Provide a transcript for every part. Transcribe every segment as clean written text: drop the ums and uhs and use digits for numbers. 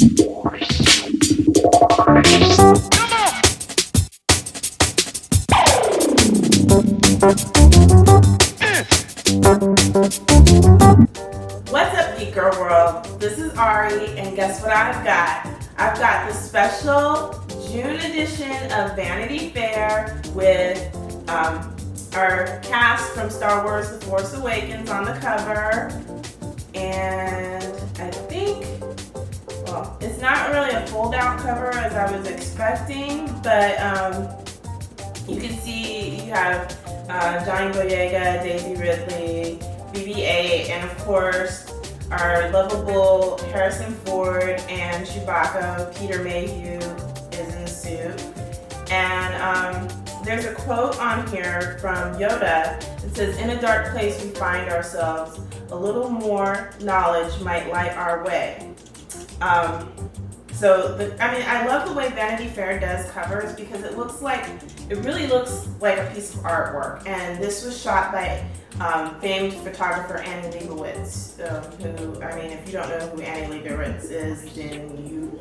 What's up, Geek Girl World? This is Ari, and guess what I've got? I've got the special June edition of Vanity Fair with our cast from Star Wars The Force Awakens on the cover. And I think, well, it's not really a fold-out cover as I was expecting, but you can see you have Johnny Boyega, Daisy Ridley, BB-8, and of course our lovable Harrison Ford and Chewbacca. Peter Mayhew is in the suit. And there's a quote on here from Yoda. It says, "In a dark place we find ourselves. A little more knowledge might light our way." I love the way Vanity Fair does covers because it really looks like a piece of artwork. And this was shot by famed photographer Annie Leibovitz, who, if you don't know who Annie Leibovitz is, then you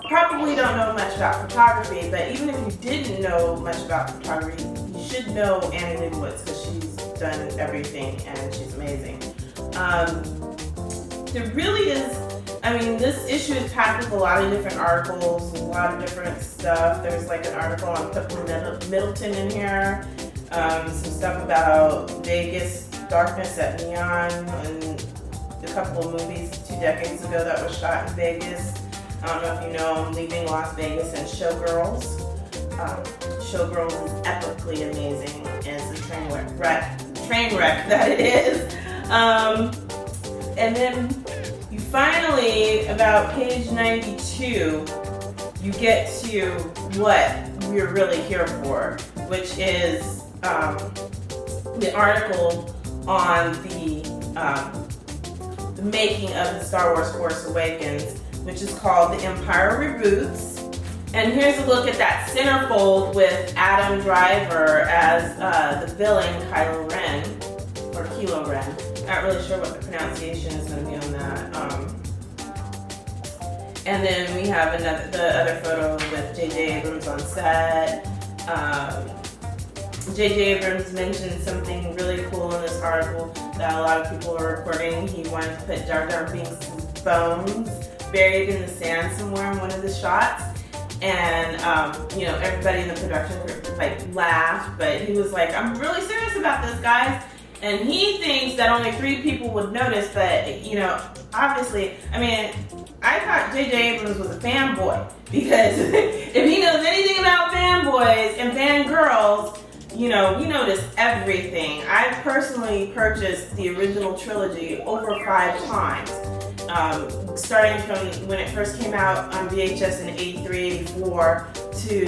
probably don't know much about photography. But even if you didn't know much about photography, you should know Annie Leibovitz because she's done everything and she's amazing. There really is, this issue is packed with a lot of different articles, a lot of different stuff. There's like an article on Pippa Middleton in here, some stuff about Vegas, Darkness at Neon, and a couple of movies 2 decades ago that was shot in Vegas. I don't know if you know, Leaving Las Vegas and Showgirls. Showgirls is epically amazing, and it's a train wreck that it is. And then you finally, about page 92, you get to what we're really here for, which is the article on the making of the Star Wars Force Awakens, which is called The Empire Reboots. And here's a look at that centerfold with Adam Driver as the villain Kylo Ren, or Kylo Ren. Not really sure what the pronunciation is going to be on that. And then we have the other photo with JJ Abrams on set. JJ Abrams mentioned something really cool in this article that a lot of people are reporting. He wanted to put Jar Jar Binks' bones buried in the sand somewhere in one of the shots. And, everybody in the production group laughed, but he was like, "I'm really serious about this, guys." And he thinks that only 3 people would notice, but, obviously, I thought JJ Abrams was a fanboy, because if he knows anything about fanboys and fangirls, we notice everything. I personally purchased the original trilogy over 5 times, starting from when it first came out on VHS in 83, 84, to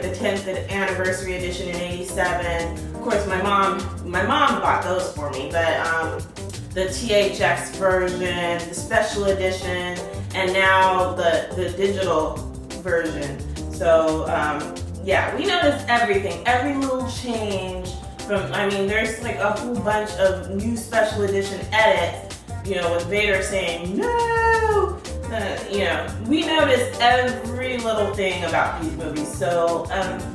the 10th anniversary edition in 87. Of course, my mom bought those for me, but the THX version, the special edition, and now the digital version. So we noticed everything, every little change. There's a whole bunch of new special edition edits, with Vader saying no. We noticed every little thing about these movies. So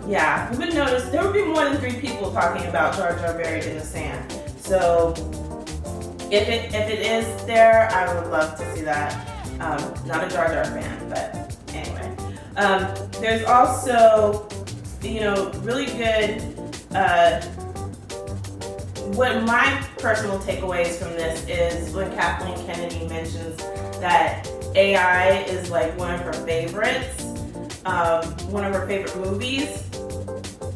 we would notice there would be more than 3 people talking about Jar Jar buried in the sand. So if it is there, I would love to see that. Not a Jar Jar fan, but anyway. There's also, really good. What my personal takeaways from this is when Kathleen Kennedy mentions that AI is one of her favorites, one of her favorite movies.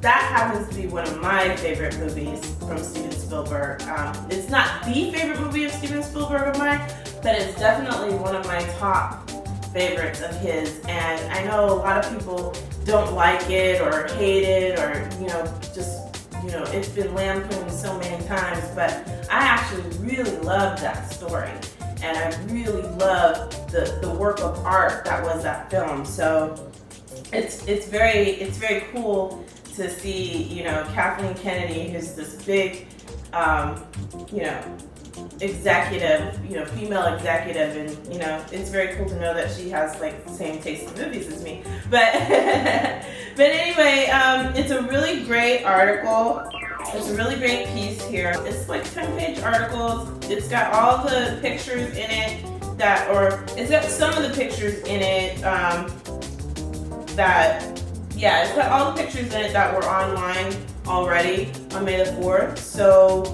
That happens to be one of my favorite movies from Steven Spielberg. It's not the favorite movie of Steven Spielberg of mine, but it's definitely one of my top favorites of his. And I know a lot of people don't like it or hate it, or it's been lampooned so many times, but I actually really love that story. And I really love the work of art that was that film. So it's very cool to see, Kathleen Kennedy, who's this big, executive, female executive, and it's very cool to know that she has like the same taste in movies as me. But but anyway, it's a really great article. It's a really great piece here. It's like 10-page articles. It's got all the pictures in it it's got some of the pictures in it it's got all the pictures in it that were online already on May the 4th. So,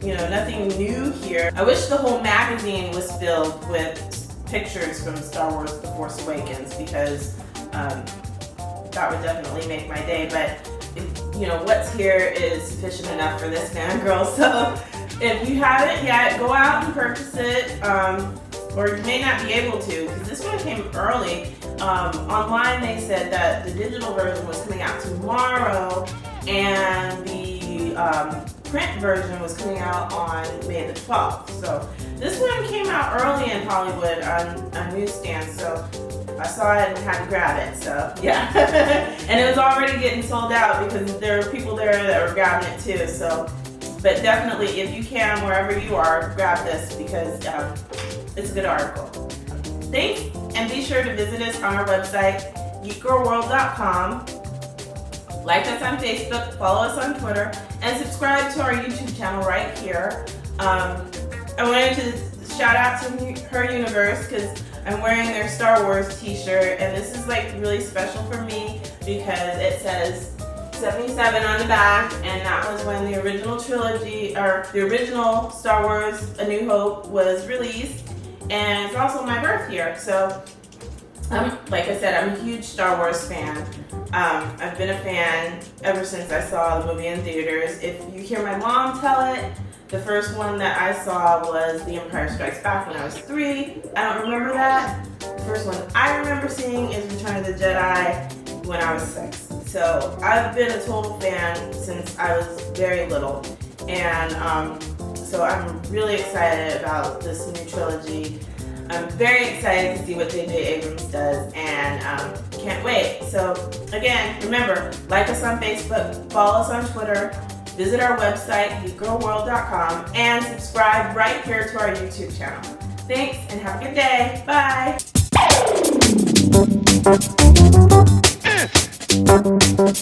nothing new here. I wish the whole magazine was filled with pictures from Star Wars The Force Awakens, because that would definitely make my day. But, what's here is sufficient enough for this fangirl. So, if you haven't yet, go out and purchase it. Or you may not be able to, because this one came early. Online they said that the digital version was coming out tomorrow, and the print version was coming out on May the 12th. So this one came out early in Hollywood on newsstands, so I saw it and had to grab it. So yeah, and it was already getting sold out because there were people there that were grabbing it too. So, but definitely, if you can, wherever you are, grab this, because it's a good article. Thanks, and be sure to visit us on our website, geekgirlworld.com. Like us on Facebook, follow us on Twitter, and subscribe to our YouTube channel right here. I wanted to shout out to Her Universe, because I'm wearing their Star Wars t-shirt, and this is like really special for me because it says 77 on the back, and that was when the original trilogy, or the original Star Wars A New Hope was released. And it's also my birth year, so like I said, I'm a huge Star Wars fan. I've been a fan ever since I saw the movie in theaters. If you hear my mom tell it, the first one that I saw was The Empire Strikes Back when I was 3. I don't remember that. The first one I remember seeing is Return of the Jedi when I was 6. So I've been a total fan since I was very little. And so I'm really excited about this new trilogy. I'm very excited to see what JJ Abrams does, and can't wait. So again, remember, like us on Facebook, follow us on Twitter, visit our website, geekgirlworld.com, and subscribe right here to our YouTube channel. Thanks, and have a good day. Bye.